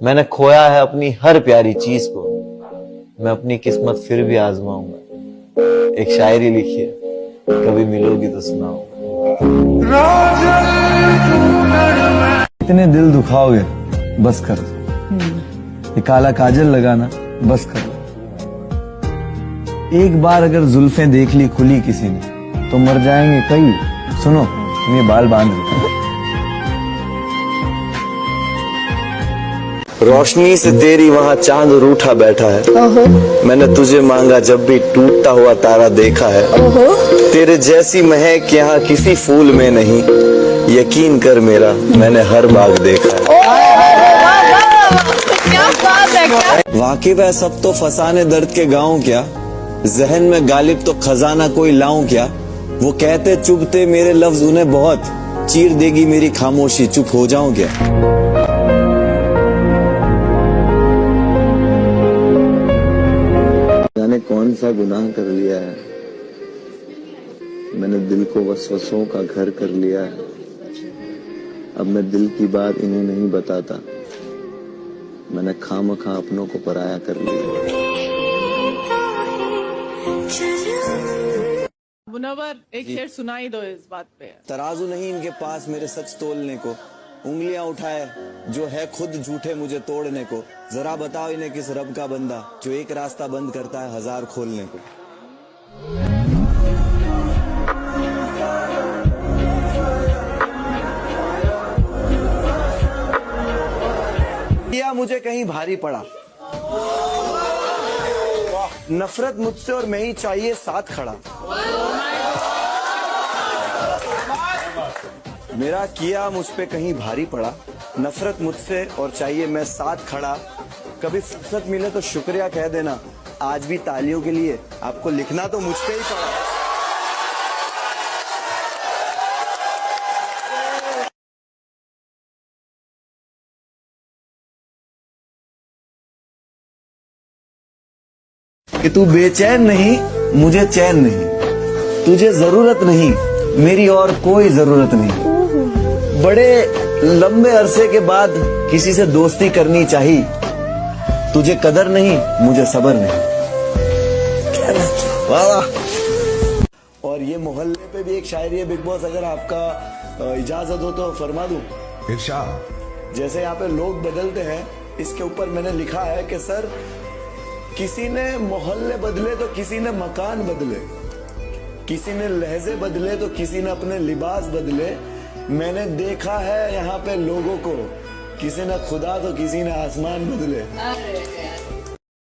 मैंने खोया है अपनी हर प्यारी चीज को, मैं अपनी किस्मत फिर भी आजमाऊंगा। एक शायरी लिखी है, कभी मिलोगी तो सुनाऊंगा। इतने दिल दुखाओगे, बस करो। ये काला काजल लगाना बस करो। एक बार अगर जुल्फें देख ली खुली किसी ने तो मर जाएंगे कई। सुनो, तुम ये बाल बांध लो। रोशनी से तेरी वहाँ चांद रूठा बैठा है। मैंने तुझे मांगा जब भी टूटता हुआ तारा देखा है। तेरे जैसी महक यहाँ किसी फूल में नहीं, यकीन कर मेरा मैंने हर बाग देखा है। वाकिफ है सब तो फसाने दर्द के गाँव क्या, जहन में गालिब तो खजाना कोई लाऊं क्या। वो कहते चुभते मेरे लफ्ज उन्हें बहुत, चीर देगी मेरी खामोशी चुप हो जाऊं क्या। जाने कौन सा गुनाह कर लिया है, मैंने दिल को वसवसों का घर कर लिया है। अब मैं दिल की बात इन्हें नहीं बताता, मैंने खामखा अपनों को पराया कर लिया। मुनव्वर, एक शेर सुनाई दो इस बात पे। तराजू नहीं इनके पास मेरे सच तोलने को, उंगलियां उठाए जो है खुद झूठे मुझे तोड़ने को। जरा बताओ इन्हें किस रब का बंदा जो एक रास्ता बंद करता है हजार खोलने को। या मुझे कहीं भारी पड़ा, नफरत मुझसे और मैं ही चाहिए साथ खड़ा। मेरा किया मुझ पे कहीं भारी पड़ा, नफरत मुझसे और चाहिए मैं साथ खड़ा। कभी फुर्सत मिले तो शुक्रिया कह देना, आज भी तालियों के लिए आपको लिखना तो मुझ पे ही पड़ा। कि तू बेचैन नहीं, मुझे चैन नहीं, तुझे जरूरत नहीं, मेरी और कोई जरूरत नहीं। बड़े लंबे अरसे के बाद किसी से दोस्ती करनी चाहिए, तुझे कदर नहीं, मुझे सब्र नहीं। वाह। और ये मोहल्ले पे भी एक शायरी है बिग बॉस, अगर आपका इजाजत हो तो फरमा दूं। इरशाद। जैसे यहाँ पे लोग बदलते हैं, इसके ऊपर मैंने लिखा है कि सर किसी ने मोहल्ले बदले तो किसी ने मकान बदले, किसी ने लहजे बदले तो किसी ने अपने लिबास बदले। मैंने देखा है यहाँ पे लोगों को, किसी ने खुदा तो किसी ने आसमान बदले।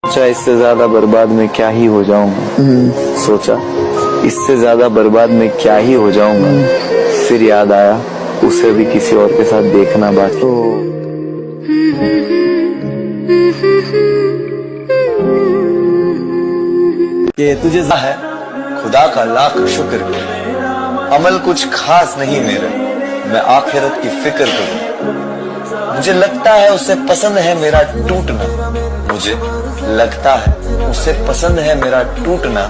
सोचा इससे ज्यादा बर्बाद में क्या ही हो जाऊंगा, सोचा इससे ज्यादा बर्बाद में क्या ही हो जाऊंगा। फिर याद आया उसे भी किसी और के साथ देखना बाकी। ये तुझे है खुदा का लाख शुक्र, अमल कुछ खास नहीं मेरे, मैं आखिरत की फिक्र करूं। मुझे लगता है उसे पसंद है मेरा टूटना, मुझे लगता है उसे पसंद है मेरा टूटना।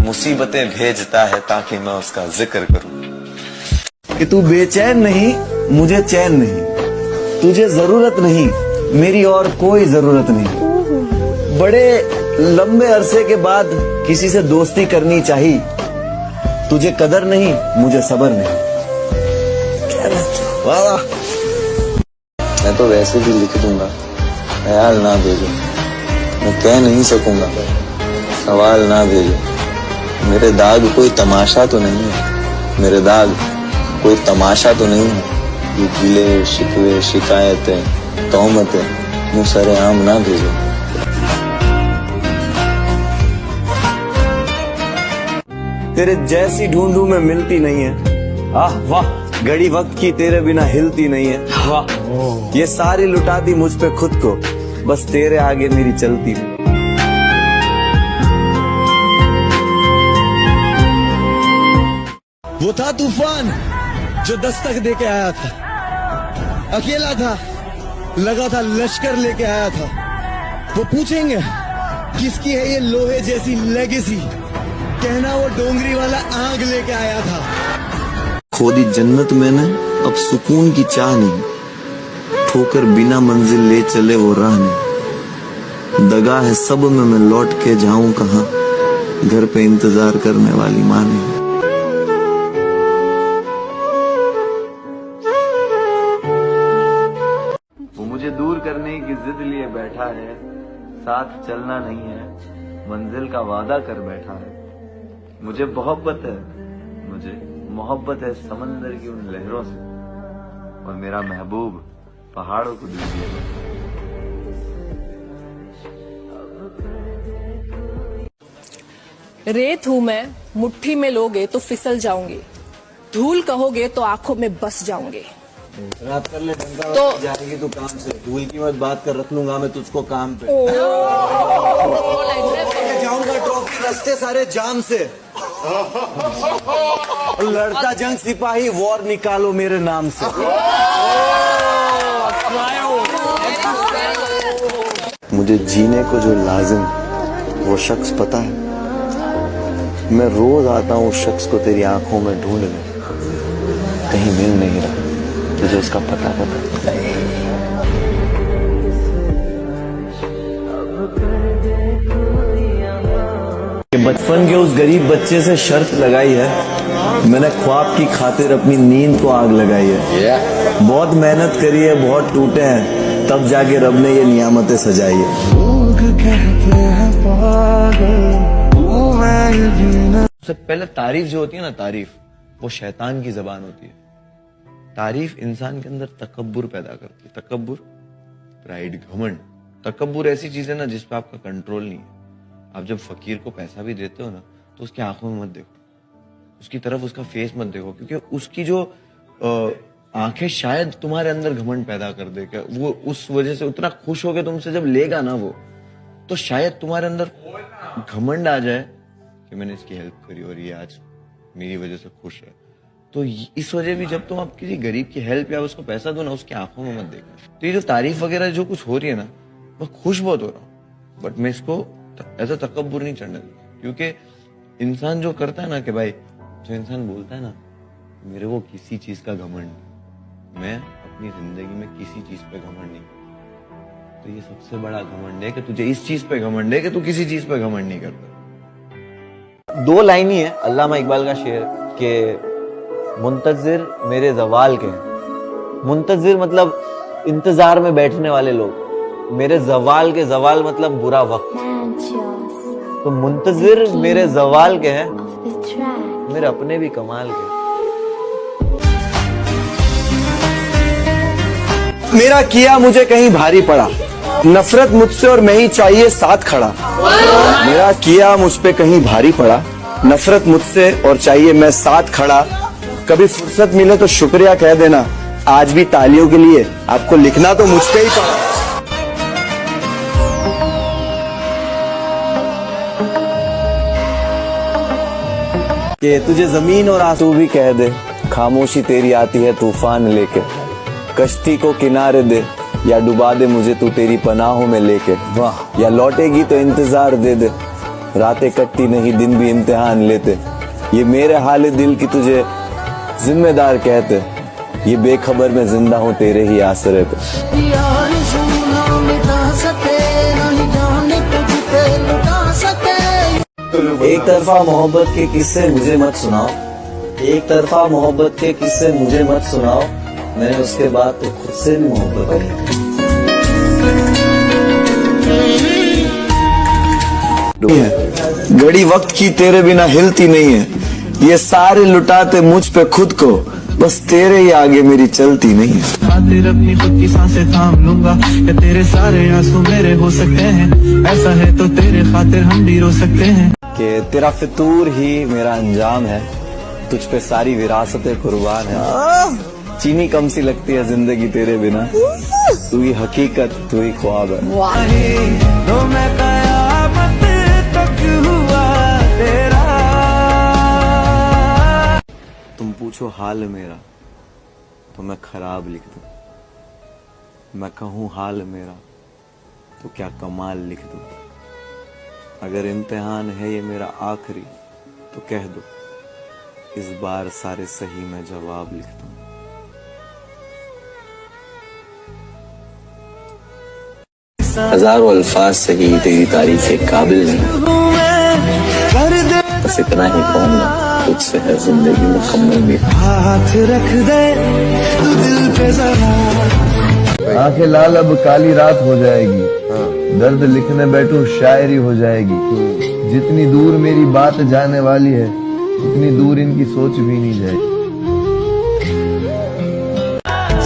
मुसीबतें भेजता है ताकि मैं उसका जिक्र करूं। कि तू बेचैन नहीं, मुझे चैन नहीं, तुझे जरूरत नहीं, मेरी और कोई जरूरत नहीं। बड़े लंबे अरसे के बाद किसी से दोस्ती करनी चाहिए, तुझे कदर नहीं, मुझे सब्र नहीं। वाह। मैं तो वैसे भी लिख दूंगा, ख्याल ना भेजो, मैं कह नहीं सकूंगा, सवाल ना भेजो। मेरे दाग कोई तमाशा तो नहीं है, मेरे दाग कोई तमाशा तो नहीं है। ये गिले शिकवे शिकायतें तोहमतें मुँह सरेआम ना भेजो। तेरे जैसी ढूंढूं में मिलती नहीं है, आह वाह। घड़ी वक्त की तेरे बिना हिलती नहीं है, वाह। ये सारी लुटाती मुझ पे खुद को, बस तेरे आगे मेरी चलती नहीं। वो था तूफान जो दस्तक दे के आया था, अकेला था, लगा था लश्कर लेके आया था। वो पूछेंगे किसकी है ये लोहे जैसी लेगेसी, कहना वो डोंगरी वाला आग लेके आया था। खोदी जन्नत मैंने अब सुकून की चाह नहीं, ठोकर बिना मंजिल ले चले वो राह नहीं। दगा है सब में, मैं लौट के जाऊं कहां, घर पे इंतजार करने वाली माँ नहीं। वो मुझे दूर करने की जिद लिए बैठा है, साथ चलना नहीं है, मंजिल का वादा कर बैठा है। मुझे मोहब्बत है, मुझे मोहब्बत है समंदर की उन लहरों से, और मेरा महबूब पहाड़ों को दिल दिया। रेत हूं मैं, मुट्ठी में लोगे तो फिसल जाऊंगी, धूल कहोगे तो आंखों में बस जाऊंगी। रात कर ले डंका, तो जाएगी तू काम से, धूल की मत बात कर, रख लूंगा मैं तुझको काम पे। जाऊंगा ट्रॉफी रास्ते सारे जाम से, लड़ता जंग सिपाही वॉर निकालो मेरे नाम से। मुझे जीने को जो लाजिम वो शख्स पता है, मैं रोज आता हूँ उस शख्स को तेरी आंखों में ढूंढने, कहीं मिल नहीं रहा, तुझे उसका पता बचपन के उस गरीब बच्चे से शर्त लगाई है, मैंने ख्वाब की खातिर अपनी नींद को आग लगाई है। बहुत मेहनत करी है, बहुत टूटे हैं, तब जाके रब ने ये नियामतें सजाई है। सबसे पहले तारीफ जो होती है ना, तारीफ वो शैतान की जबान होती है। तारीफ इंसान के अंदर तकब्बुर पैदा करती है। तकब्बुर, प्राइड, घमंड। तकब्बुर ऐसी चीज है ना जिस पे आपका कंट्रोल नहीं है। आप जब फकीर को पैसा भी देते हो ना, तो उसकी आंखों में मत देखो, उसकी तरफ उसका फेस मत देखो, क्योंकि उसकी जो आंखें शायद तुम्हारे अंदर घमंड पैदा कर दे। वो उस वजह से उतना खुश हो गया तुमसे जब लेगा ना वो, तो शायद तुम्हारे अंदर घमंड आ जाए कि मैंने इसकी हेल्प करी और ये आज मेरी वजह से खुश है। तो इस वजह भी जब तुम आप किसी गरीब की हेल्प या उसको पैसा दो ना, उसकी आंखों में मत देखो। तो ये जो तारीफ वगैरह जो कुछ हो रही है ना, मैं खुश बहुत हो रहा हूँ, बट मैं इसको ऐसा तकब्बुर नहीं चढ़ने देता। क्योंकि इंसान जो करता है ना कि भाई, जो इंसान बोलता है ना मेरे को किसी चीज का घमंड, मैं अपनी जिंदगी में किसी चीज पे घमंड नहीं, तो ये सबसे बड़ा घमंड है कि तुझे इस चीज पे घमंड है कि तू किसी चीज पे घमंड नहीं करता। दो लाइन ही है अल्लामा इकबाल का शेर के मुंतजिर मेरे जवाल के हैं। मुंतजिर मतलब इंतजार में बैठने वाले लोग, मेरे जवाल के, जवाल मतलब बुरा वक्त, तो मुंतजिर मेरे जवाल के हैं, मेरे अपने भी कमाल के। मेरा किया मुझे कहीं भारी पड़ा, नफरत मुझसे और मैं ही चाहिए साथ खड़ा। मेरा किया मुझ पे कहीं भारी पड़ा, नफरत मुझसे और चाहिए मैं साथ खड़ा। कभी फुर्सत मिले तो शुक्रिया कह देना, आज भी तालियों के लिए आपको लिखना तो मुझ पे ही पड़ा। कि तुझे जमीन और आंसू भी कह दे, खामोशी तेरी आती है तूफान लेके। कश्ती को किनारे दे या डुबा दे मुझे तू तेरी पनाहों में लेके। वाह, या लौटेगी तो इंतजार दे दे, रातें कटती नहीं दिन भी इम्तिहान लेते। ये मेरे हाल दिल की तुझे जिम्मेदार कहते, ये बेखबर में जिंदा हूँ तेरे ही आसरे पे। एक तरफा मोहब्बत के किस्से मुझे मत सुनाओ, एक तरफा मोहब्बत के किस्से मुझे मत सुनाओ, मैंने उसके बाद तो खुद से भी मोहब्बत की। घड़ी वक्त की तेरे बिना हिलती नहीं है, ये सारे लुटाते मुझ पे खुद को, बस तेरे ही आगे मेरी चलती नहीं है। खातिर अपनी खुद की सांसें थाम लूंगा, कि तेरे सारे आंसू मेरे हो सकते हैं, ऐसा है तो तेरे खातिर हम भी रो सकते हैं। कि तेरा फितूर ही मेरा अंजाम है, तुझ पे सारी विरासतें कुर्बान है। चीनी कम सी लगती है जिंदगी तेरे बिना, तू ही हकीकत तू ही ख्वाब है। तो मैं कयामत तक हुआ तेरा। तुम पूछो हाल मेरा तो मैं खराब लिख दूं, मैं कहूँ हाल मेरा तो क्या कमाल लिख दूं। अगर इम्तिहान है ये मेरा आखिरी तो कह दो, इस बार सारे सही मैं जवाब लिख दूं। हजारों अल्फाज से ही तेरी तारीफ के काबिल नहीं, बस इतना ही कहूंगा, तुझसे है जिंदगी मुकम्मल मेरी। हाथ रख दे दिल पे जरा। आंखें लाल अब काली रात हो जाएगी, दर्द लिखने बैठूं शायरी हो जाएगी। जितनी दूर मेरी बात जाने वाली है, उतनी दूर इनकी सोच भी नहीं जाएगी।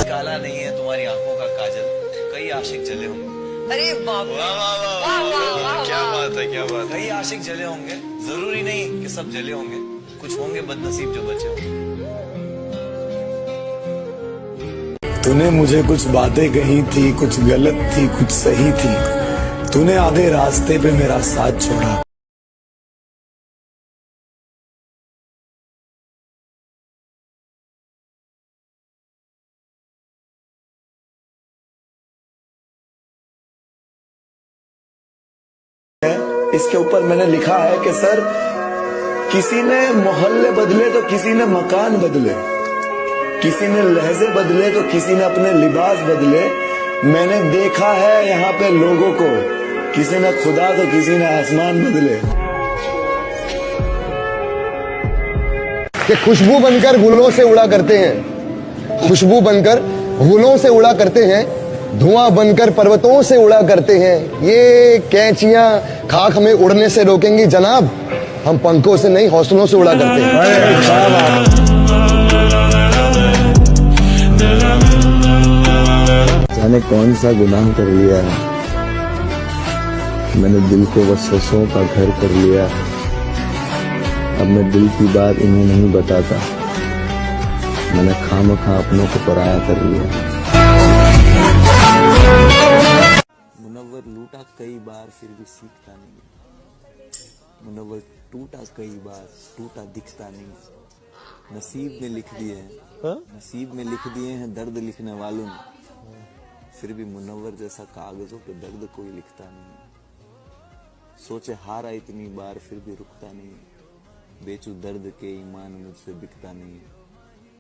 काला नहीं है तुम्हारी आंखों का काजल, कई आशिक जले होंगे। अरे बाप रे, क्या बात है, क्या बात है। कई आशिक जले होंगे, जरूरी नहीं कि सब जले होंगे, कुछ होंगे बदनसीब जो बचे होंगे। तूने मुझे कुछ बातें कही थी, कुछ गलत थी, कुछ सही थी। तूने आधे रास्ते पे मेरा साथ छोड़ा। इसके ऊपर मैंने लिखा है कि सर, किसी ने मोहल्ले बदले तो किसी ने मकान बदले, किसी ने लहजे बदले तो किसी ने अपने लिबास बदले। मैंने देखा है यहाँ पे लोगों को, किसी ने खुदा तो किसी ने आसमान बदले। कि खुशबू बनकर गुलों से उड़ा करते हैं, खुशबू बनकर गुलों से उड़ा करते हैं, धुआं बनकर पर्वतों से उड़ा करते हैं। ये कैंचियां खाक हमें उड़ने से रोकेंगी जनाब, हम पंखों से नहीं हौसलों से उड़ा करते हैं। जाने कौन सा गुनाह कर लिया है, मैंने दिल को वसवसों का घर कर लिया। अब मैं दिल की बात इन्हें नहीं बताता, मैंने खामखा अपनों को पराया कर लिया। मुनव्वर लूटा कई बार फिर भी सीखता नहीं, मुनव्वर टूटा कई बार टूटा दिखता नहीं। नसीब में लिख दिए हैं, नसीब में लिख दिए हैं दर्द लिखने वालों ने, फिर भी मुनव्वर जैसा कागजों पे दर्द कोई लिखता नहीं। सोचे हारा इतनी बार फिर भी रुकता नहीं, बेचू दर्द के ईमान मुझसे बिकता नहीं।